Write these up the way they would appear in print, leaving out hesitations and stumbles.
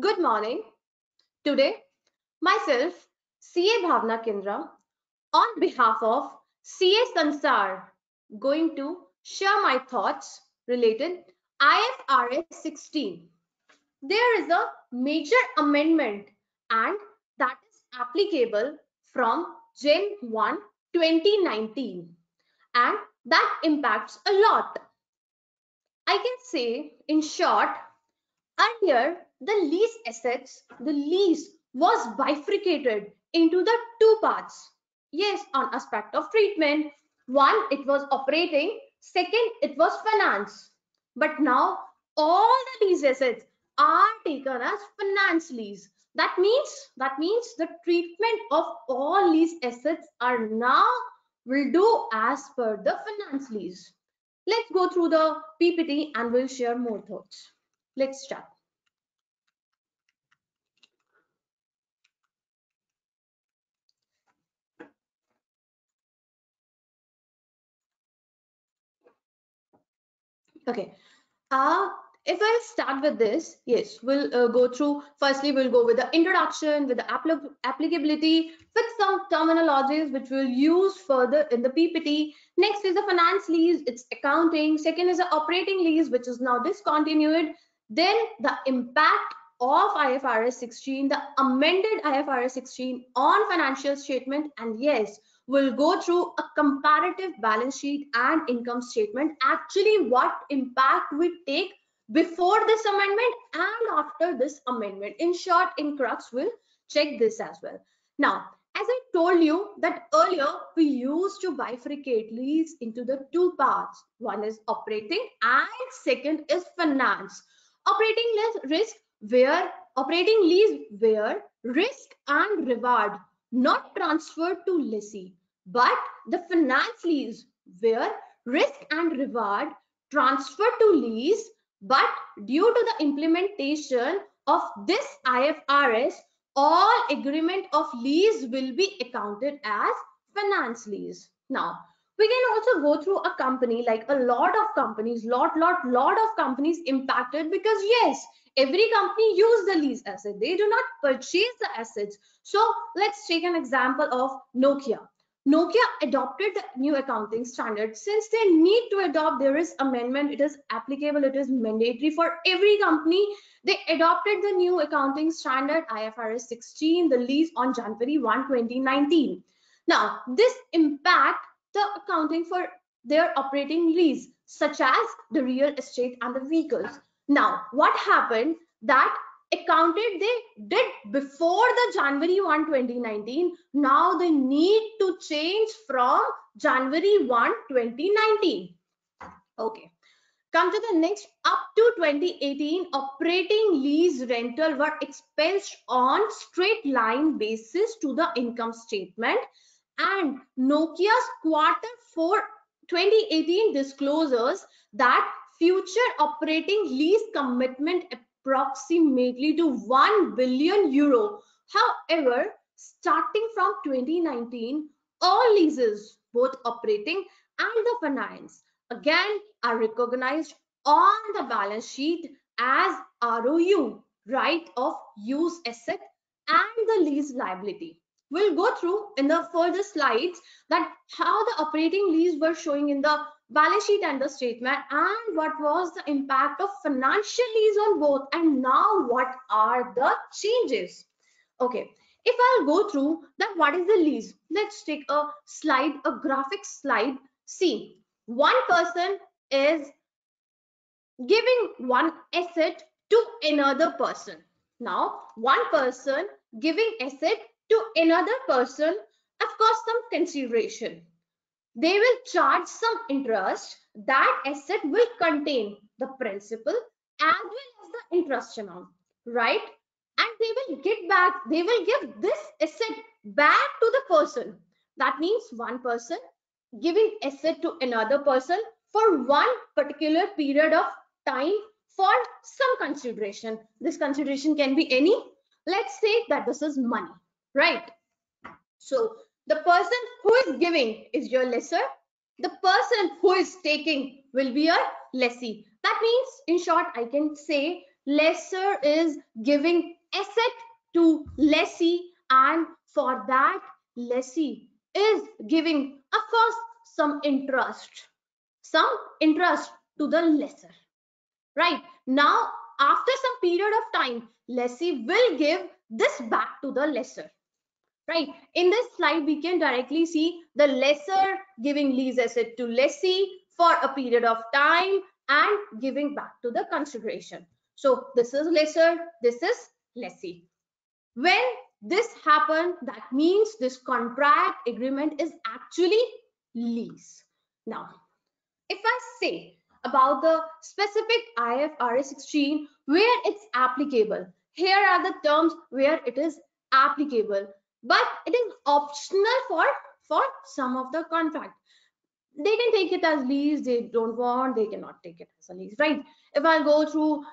Good morning. Today, myself, CA Bhawna Kendra, on behalf of CA Sansaar, going to share my thoughts related IFRS 16. There is a major amendment and that is applicable from Jan 1, 2019 and that impacts a lot. I can say in short, earlier, the lease was bifurcated into the two parts. Yes, on aspect of treatment. One, it was operating. Second, it was finance. But now, all the lease assets are taken as finance lease. That means the treatment of all lease assets are now will do as per the finance lease. Let's go through the PPT and we'll share more thoughts. Let's start. Okay. Uh, if I start with this, yes, we'll go through. Firstly, we'll go with the introduction, with the applicability, with some terminologies which we'll use further in the PPT. Next is the finance lease, it's accounting. Second is the operating lease, which is now discontinued. Then the impact of IFRS 16, the amended IFRS 16 on financial statement, and yes, we'll go through a comparative balance sheet and income statement, actually what impact we take before this amendment and after this amendment. In short, in crux, we'll check this as well. Now, as I told you that earlier, we used to bifurcate lease into the two parts. One is operating and second is finance. Operating lease where risk and reward not transferred to lessee, but the finance lease where risk and reward transfer to lease, but due to the implementation of this IFRS, all agreement of lease will be accounted as finance lease. Now, we can also go through a company, like a lot of companies, lot of companies impacted, because yes, every company use the lease asset. They do not purchase the assets. So let's take an example of Nokia. Nokia adopted the new accounting standard. Since they need to adopt, there is amendment, it is applicable, it is mandatory for every company. They adopted the new accounting standard IFRS 16, the lease on January 1, 2019. Now, this impact the accounting for their operating lease, such as the real estate and the vehicles. Now, what happened that accounted they did before the January 1, 2019. Now they need to change from January 1, 2019. Okay. Come to the next. Up to 2018, operating lease rental were expensed on straight line basis to the income statement, and Nokia's Q4 2018 disclosures that future operating lease commitment approximately to 1 billion euro. However, starting from 2019, all leases, both operating and the finance, again are recognized on the balance sheet as ROU, right of use asset, and the lease liability. We'll go through in the further slides that how the operating lease were showing in the balance sheet and the statement, and what was the impact of financial lease on both, and now what are the changes. Okay, if I'll go through that what is the lease, let's take a slide, a graphic slide. See, one person is giving one asset to another person. Now, one person giving asset to another person, of course, some consideration. They will charge some interest. That asset will contain the principal as well as the interest amount, right? And they will give this asset back to the person. That means one person giving asset to another person for one particular period of time for some consideration. This consideration can be any. Let's say that this is money, right? So the person who is giving is your lessor. The person who is taking will be your lessee. That means, in short, I can say lessor is giving asset to lessee, and for that lessee is giving, of course, some interest to the lessor. Right now, after some period of time, lessee will give this back to the lessor. Right, in this slide we can directly see the lessor giving lease asset to lessee for a period of time and giving back to the consideration. So this is lessor, this is lessee. When this happens, that means this contract agreement is actually lease. Now, if I say about the specific IFRS 16 where it's applicable, here are the terms where it is applicable, but it is optional for some of the contract. They can take it as lease, they don't want, they cannot take it as a lease, right? If I'll go through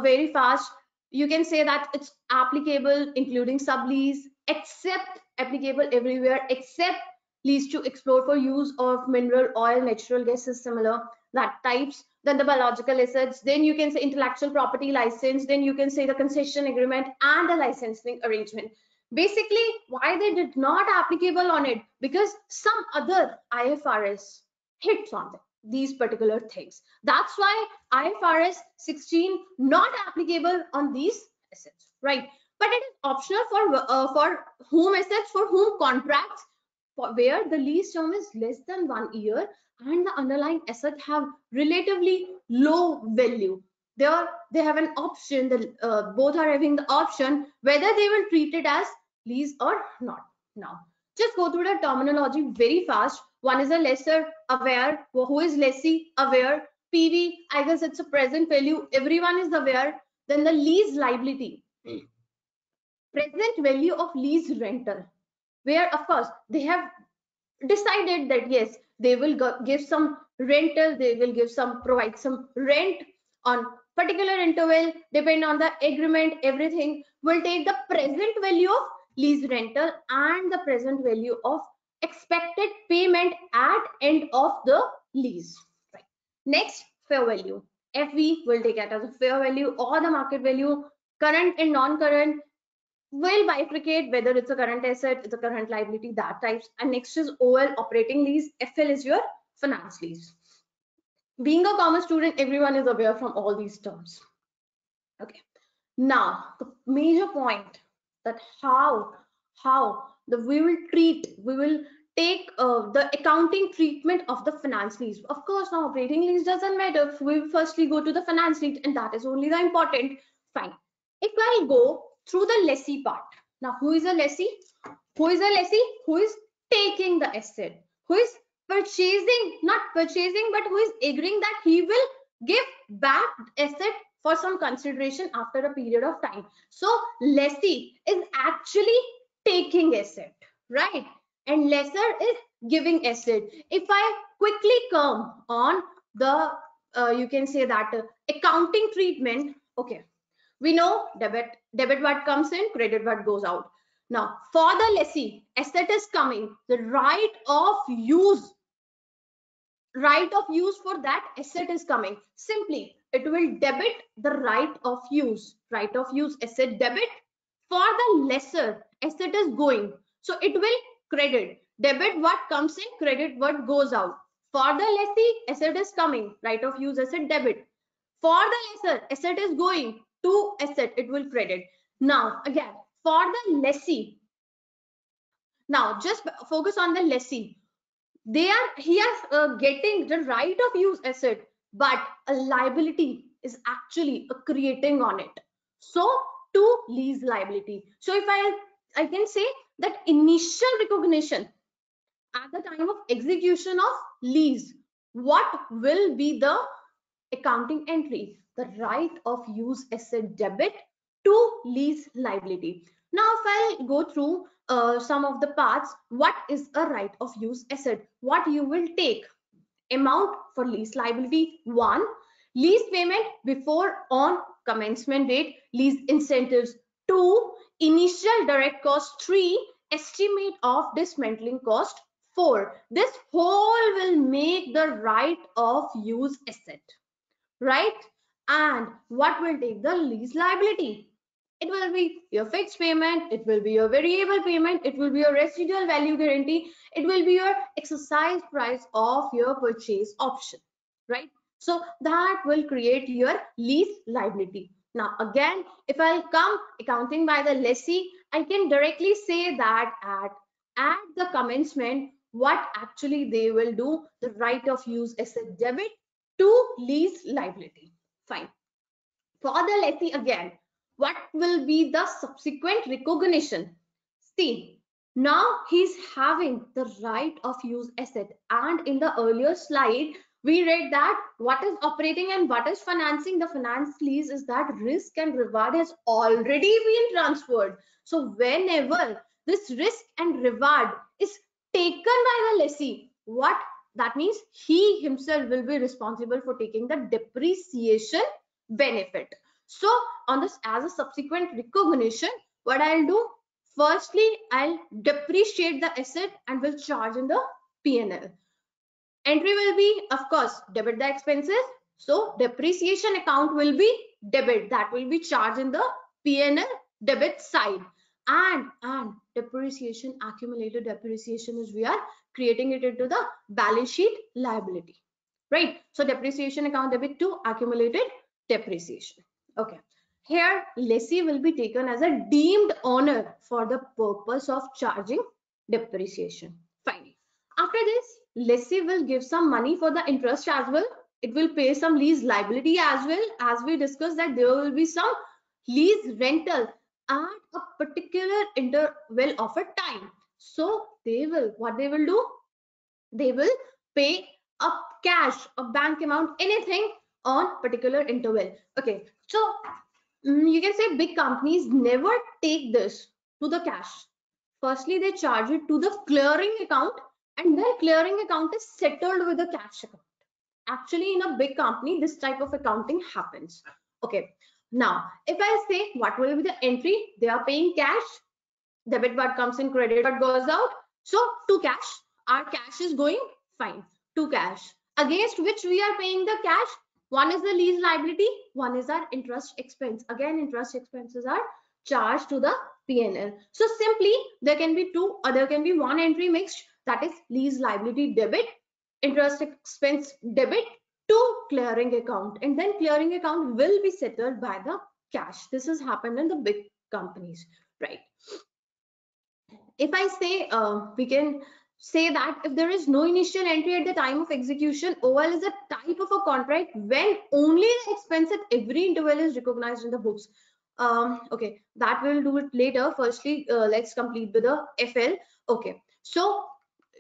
very fast, you can say that it's applicable including sublease, except applicable everywhere except lease to explore for use of mineral oil, natural gas is similar, that types. Then the biological assets, then you can say intellectual property license, then you can say the concession agreement and the licensing arrangement. Basically, why they did not applicable on it? Because some other IFRS hits on them, these particular things. That's why IFRS 16 not applicable on these assets, right? But it is optional for whom assets, for whom contracts, where the lease term is less than 1 year and the underlying asset have relatively low value. They have an option, both are having the option whether they will treat it as lease or not. Now, just go through the terminology very fast. One is a lessor, aware. Who is lessee? Aware. PV, I guess it's a present value. Everyone is aware. Then the lease liability, present value of lease rental, where of course they have decided that yes, they will give some rental, they will provide some rent on particular interval, depend on the agreement, everything will take the present value of lease rental and the present value of expected payment at end of the lease. Right. Next, fair value. FV will take it as a fair value or the market value. Current and non-current will bifurcate whether it's a current asset, it's a current liability, that types. And next is OL, operating lease. FL is your finance lease. Being a commerce student, everyone is aware from all these terms. Okay. Now, the major point that we will take the accounting treatment of the finance lease. Of course, now operating lease doesn't matter. We will firstly go to the finance lease, and that is only the important. Fine. If I go through the lessee part, now who is a lessee? Who is a lessee? Who is taking the asset? Who is purchasing, not purchasing, but who is agreeing that he will give back asset for some consideration after a period of time. So lessee is actually taking asset, right? And lessor is giving asset. If I quickly come on the you can say that accounting treatment. Okay, we know debit what comes in, credit what goes out. Now for the lessee, asset is coming, the right of use for that asset is coming. Simply it will debit the right of use asset debit. For the lessor, asset is going, so it will credit. Debit what comes in, credit what goes out. For the lessee, asset is coming, right of use asset debit. For the lessor, asset is going to asset, it will credit. Now again, for the lessee, now just focus on the lessee. He is getting the right of use asset, but a liability is actually creating on it. So to lease liability. So if I can say that initial recognition at the time of execution of lease, what will be the accounting entry? The right of use asset debit to lease liability. Now if I'll go through some of the parts, what is a right of use asset? What you will take? Amount for lease liability 1, lease payment before on commencement date, lease incentives 2, initial direct cost 3, estimate of dismantling cost 4. This whole will make the right of use asset, right? And what will take the lease liability? It will be your fixed payment, it will be your variable payment, it will be your residual value guarantee, it will be your exercise price of your purchase option, right? So that will create your lease liability. Now again, if I'll come accounting by the lessee, I can directly say that at the commencement, what actually they will do, the right of use asset debit to lease liability. Fine. For the lessee again, what will be the subsequent recognition? See, now he's having the right of use asset, and in the earlier slide we read that what is operating and what is financing. The finance lease is that risk and reward has already been transferred. So whenever this risk and reward is taken by the lessee, what that means, he himself will be responsible for taking the depreciation benefit. So on this, as a subsequent recognition, what I'll do, firstly I'll depreciate the asset and will charge in the P&L. Entry will be, of course, debit the expenses, so depreciation account will be debit, that will be charged in the P&L debit side. And depreciation, accumulated depreciation, is we are creating it into the balance sheet liability, right? So depreciation account debit to accumulated depreciation. Okay, here lessee will be taken as a deemed owner for the purpose of charging depreciation. Fine. After this, lessee will give some money for the interest as well. It will pay some lease liability as well, as we discussed that there will be some lease rental at a particular interval of a time. So they will, what they will do, they will pay a cash, a bank amount, anything on particular interval. Okay, so you can say big companies never take this to the cash. Firstly, they charge it to the clearing account, and then clearing account is settled with the cash account. Actually, in a big company, this type of accounting happens. Okay, now if I say what will be the entry, they are paying cash, debit part comes in, credit part goes out. So to cash, our cash is going, fine, to cash, against which we are paying the cash. One is the lease liability, one is our interest expense. Again, interest expenses are charged to the P&L. So simply there can be two, or there can be one entry mixed, that is lease liability debit, interest expense debit to clearing account, and then clearing account will be settled by the cash. This has happened in the big companies, right? If I say, we can say that if there is no initial entry at the time of execution, OL is a type of a contract when only the expense at every interval is recognized in the books. Okay, that we'll do it later. Firstly, let's complete with the FL. Okay, so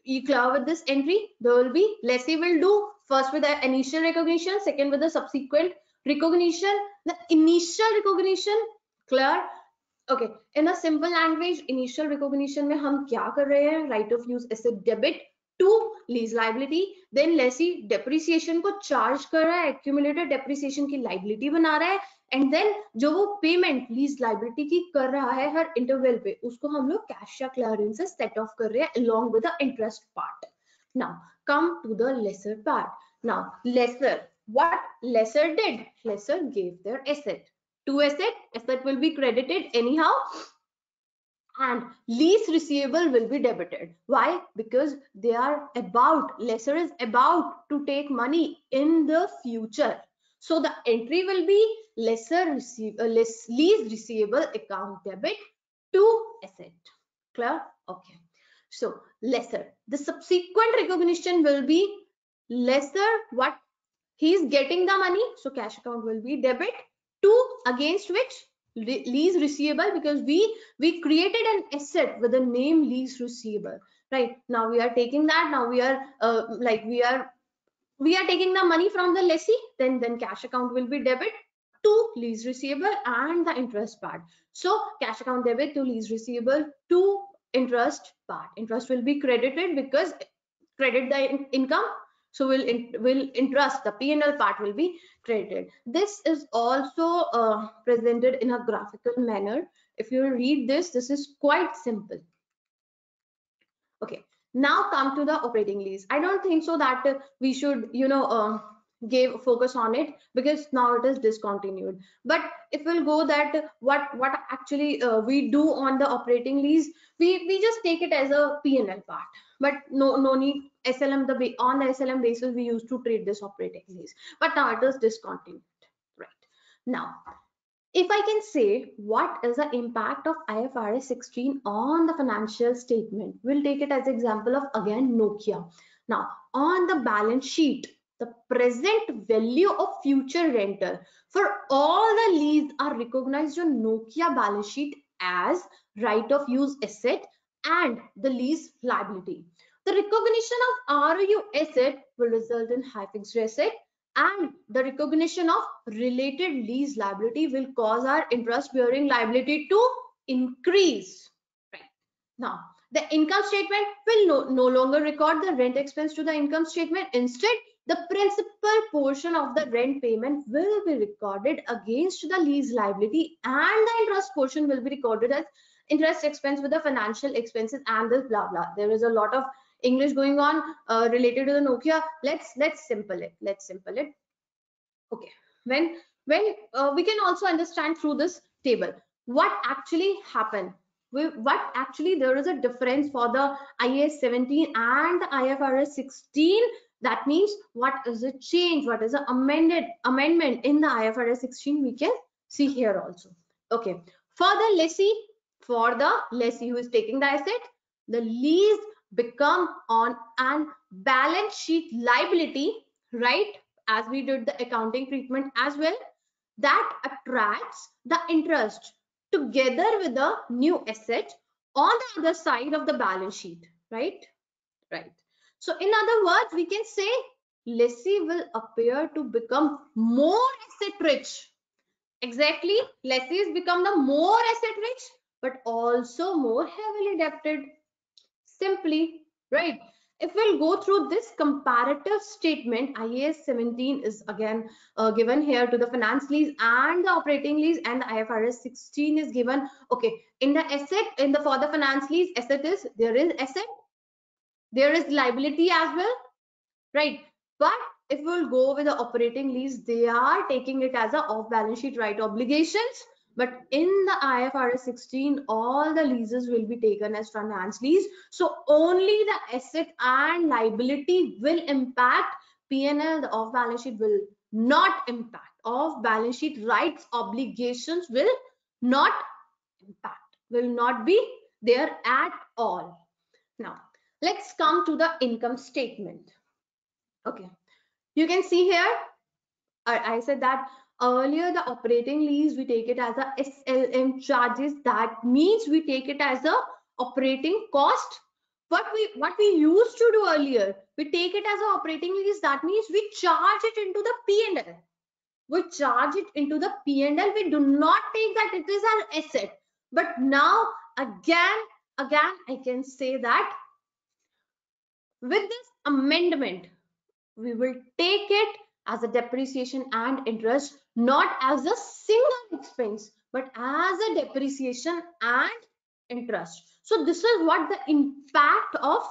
you clear with this entry, there will be lessee will do first with the initial recognition, second with the subsequent recognition. The initial recognition, clear? Okay, in a simple language, initial recognition में हम क्या कर रहे हैं, right of use asset debit to lease liability, then lessee depreciation को charge कर रहा है, accumulated depreciation की liability बना रहा है, and then जो वो payment lease liability की कर रहा है हर interval पे, उसको हम लोग cash या clearance से set off कर रहे हैं along with the interest part. Now come to the lesser part. Now lesser, what lesser did? Lesser gave their asset. To asset will be credited anyhow, and lease receivable will be debited. Why? Because they are about, lessor is about to take money in the future. So the entry will be lease receivable account debit to asset. Clear? Okay. So lesser. The subsequent recognition will be lesser what he is getting the money. So cash account will be debit to against which lease receivable, because we created an asset with the name lease receivable, right? Now we are taking that, now we are we are taking the money from the lessee, then cash account will be debit to lease receivable and the interest part. So cash account debit to lease receivable to interest part. Interest will be credited because credit the income, so will interest, the P&L part will be credited. This is also presented in a graphical manner. If you read this, this is quite simple. Okay, now come to the operating lease. I don't think so that we should gave focus on it because now it is discontinued. But if we'll go that what actually we do on the operating lease, we just take it as a P&L part, but no need SLM. On the SLM basis we used to treat this operating lease, but now it is discontinued. Right now, if I can say what is the impact of IFRS 16 on the financial statement, we'll take it as example of again Nokia. Now on the balance sheet, the present value of future rental for all the lease are recognized on Nokia balance sheet as right of use asset and the lease liability. The recognition of ROU asset will result in high fixed asset, and the recognition of related lease liability will cause our interest bearing liability to increase. Right now, the income statement will no longer record the rent expense to the income statement. Instead, the principal portion of the rent payment will be recorded against the lease liability, and the interest portion will be recorded as interest expense with the financial expenses and this blah blah. There is a lot of English going on related to the Nokia. Let's simple it. Okay, when we can also understand through this table what actually happened. What actually there is a difference for the IAS 17 and the IFRS 16. That means what is a change, what is an amendment in the IFRS 16 we can see here also. Okay, for the lessee who is taking the asset, the lease become on an balance sheet liability, right? As we did the accounting treatment as well, that attracts the interest together with the new asset on the other side of the balance sheet, right? So in other words, we can say lessee will appear to become more asset rich. Exactly, lessees become the more asset rich, but also more heavily debted. Simply, right? If we'll go through this comparative statement, IAS 17 is again given here to the finance lease and the operating lease, and the IFRS 16 is given. Okay, in the asset, for the finance lease, asset is there is asset, there is liability as well, right? But if we'll go with the operating lease, they are taking it as a off balance sheet right obligations. But in the IFRS 16, all the leases will be taken as finance lease. So only the asset and liability will impact P&L. The off balance sheet will not impact. Off balance sheet rights obligations will not impact, will not be there at all. Now let's come to the income statement. Okay, you can see here, I said that earlier the operating lease we take it as a SLM charges. That means we take it as a operating cost. What we used to do earlier, we take it as an operating lease. That means we charge it into the P&L. We charge it into the P&L. We do not take that it is an asset. But now again I can say that with this amendment, we will take it as a depreciation and interest, not as a single expense, but as a depreciation and interest. So this is what the impact of,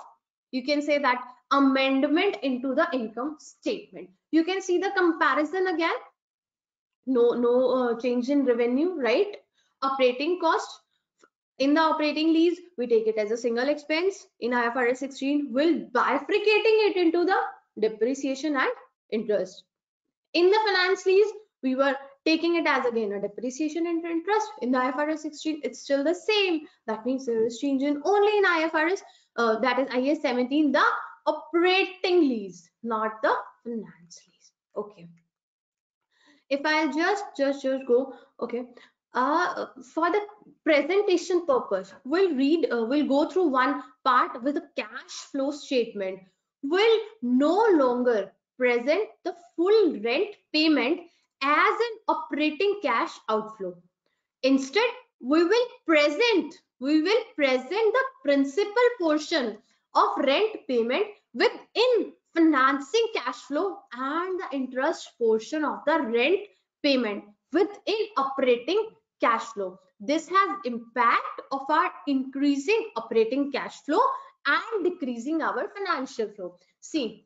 you can say that, amendment into the income statement. You can see the comparison again. No change in revenue, right? Operating cost. In the operating lease, we take it as a single expense. In IFRS 16, we'll bifurcating it into the depreciation and interest. In the finance lease, we were taking it as again a depreciation and interest. In the IFRS 16, it's still the same. That means there is change in only in IFRS, that is IAS 17, the operating lease, not the finance lease. Okay. If I'll just go, okay. For the presentation purpose, we'll go through one part with a cash flow statement. Will no longer present the full rent payment as an operating cash outflow. Instead, we will present the principal portion of rent payment within financing cash flow and the interest portion of the rent payment within operating cash flow. This has impact of our increasing operating cash flow and decreasing our financial flow. See,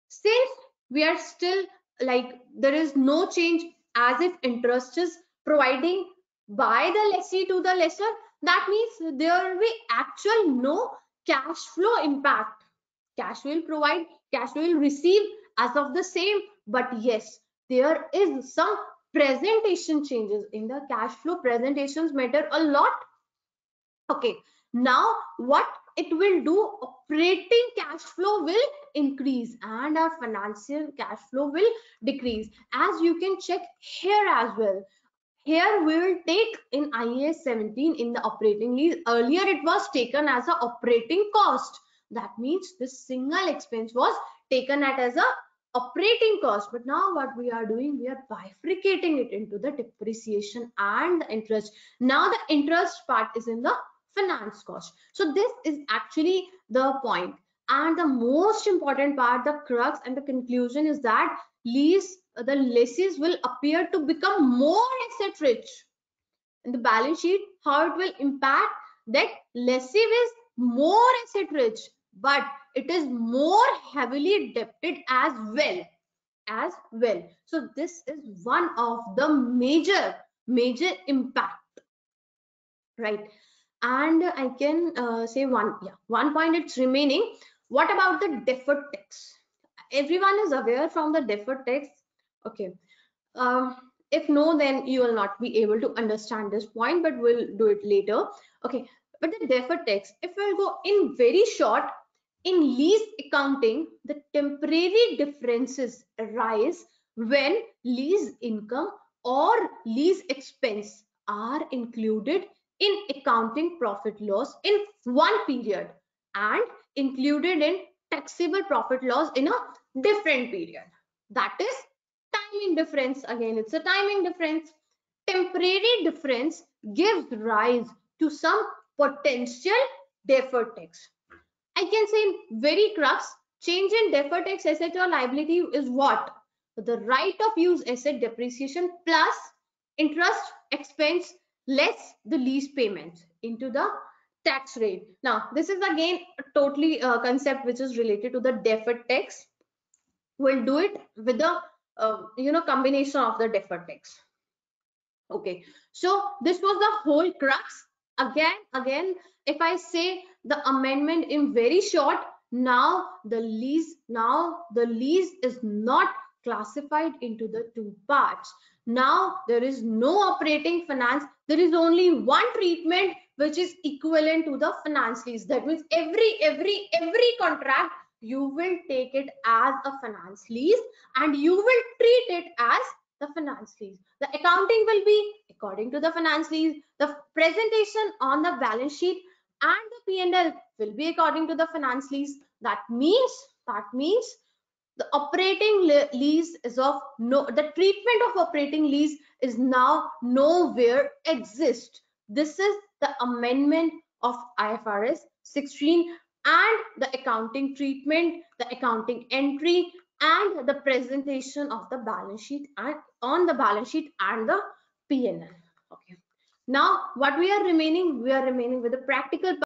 since we are still like there is no change, as if interest is providing by the lessee to the lessor. That means there will be actual no cash flow impact. Cash will provide, cash will receive as of the same, but yes, there is some presentation changes in the cash flow. Presentations matter a lot. Okay, now what it will do, operating cash flow will increase and our financial cash flow will decrease, as you can check here as well. Here we will take in IAS 17 in the operating lease. Earlier it was taken as a operating cost. That means this single expense was taken as a operating cost. But now what we are doing, we are bifurcating it into the depreciation and the interest. Now the interest part is in the finance cost. So this is actually the point. And the most important part, the crux and the conclusion is that the lessees will appear to become more asset rich in the balance sheet. How it will impact, that lessee is more asset rich, but it is more heavily debted as well. So this is one of the major impact, right? And I can say one point it's remaining. What about the deferred tax? Everyone is aware from the deferred tax. Okay, um, if no, then you will not be able to understand this point, but we'll do it later. Okay, but the deferred tax, if we'll go in very short, in lease accounting, the temporary differences arise when lease income or lease expense are included in accounting profit loss in one period and included in taxable profit loss in a different period. That is timing difference. Again, it's a timing difference. Temporary difference gives rise to some potential deferred tax. I can say in very crux, change in deferred tax asset or liability is what? The right of use asset depreciation plus interest expense less the lease payments into the tax rate. Now, this is again a totally concept which is related to the deferred tax. We'll do it with the combination of the deferred tax. Okay, so this was the whole crux. Again, if I say the amendment in very short, now the lease is not classified into the two parts. Now there is no operating finance, there is only one treatment which is equivalent to the finance lease. That means every contract you will take it as a finance lease and you will treat it as the finance lease. The accounting will be according to the finance lease. The presentation on the balance sheet and the P&L will be according to the finance lease. That means the operating lease is of no, the treatment of operating lease is now nowhere exist. This is the amendment of IFRS 16 and the accounting treatment, the accounting entry and the presentation of the balance sheet and on the balance sheet and the P&L. Okay. Now what we are remaining with the practical